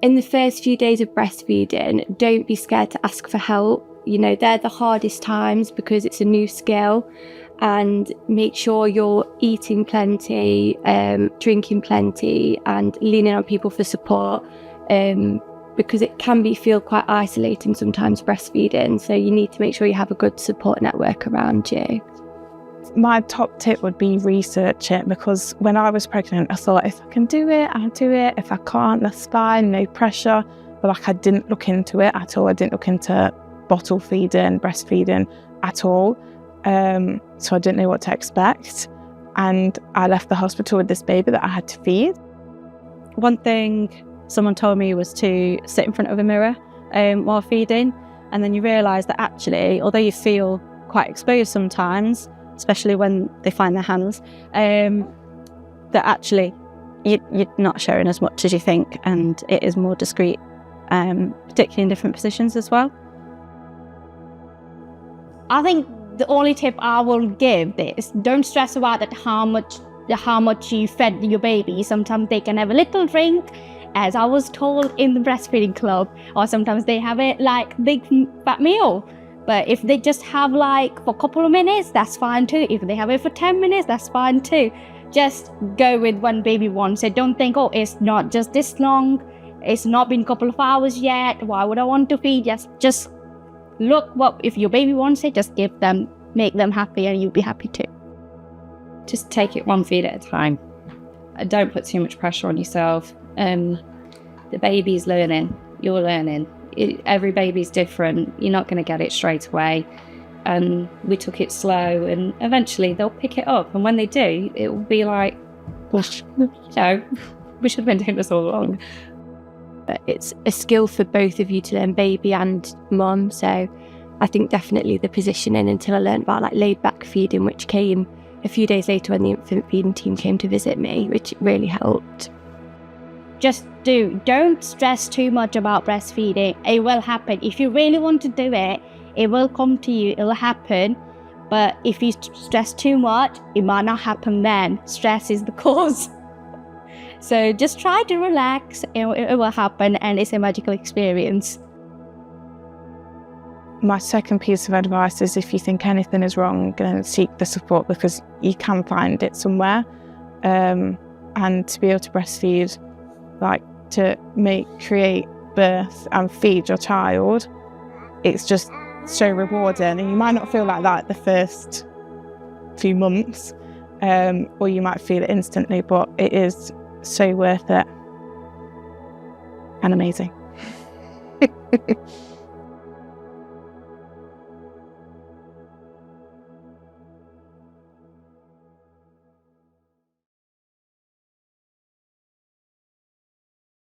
In the first few days of breastfeeding, don't be scared to ask for help. You know, they're the hardest times because it's a new skill, and make sure you're eating plenty, drinking plenty, and leaning on people for support, because it can feel quite isolating sometimes breastfeeding. So you need to make sure you have a good support network around you. My top tip would be research it, because when I was pregnant, I thought if I can do it, I'll do it. If I can't, that's fine, no pressure. But like, I didn't look into it at all. I didn't look into bottle feeding, breastfeeding at all. So I didn't know what to expect. And I left the hospital with this baby that I had to feed. One thing someone told me was to sit in front of a mirror while feeding. And then you realise that actually, although you feel quite exposed sometimes, especially when they find their hands, that actually you're not showing as much as you think, and it is more discreet, particularly in different positions as well. I think the only tip I will give is don't stress about that how much you fed your baby. Sometimes they can have a little drink, as I was told in the breastfeeding club, or sometimes they have it like big fat meal. But if they just have like for a couple of minutes, that's fine too. If they have it for 10 minutes, that's fine too. Just go with one baby wants it. Don't think, oh, it's not just this long. It's not been a couple of hours yet. Why would I want to feed? Just look what, if your baby wants it, just give them, make them happy, and you'll be happy too. Just take it one feed at a time. Don't put too much pressure on yourself. The baby's learning, you're learning. Every baby's different. You're not going to get it straight away. And we took it slow, and eventually they'll pick it up. And when they do, it will be like, gosh, we should have been doing this all along. But it's a skill for both of you to learn, baby and mum. So I think definitely the positioning, until I learned about like laid back feeding, which came a few days later when the infant feeding team came to visit me, which really helped. Just don't stress too much about breastfeeding. It will happen. If you really want to do it, it will come to you, it will happen. But if you stress too much, it might not happen then. Stress is the cause. So just try to relax, it will happen, and it's a magical experience. My second piece of advice is, if you think anything is wrong, then seek the support, because you can find it somewhere. And to be able to breastfeed, like to create, birth and feed your child, it's just so rewarding. And you might not feel like that the first few months, or you might feel it instantly, but it is so worth it and amazing.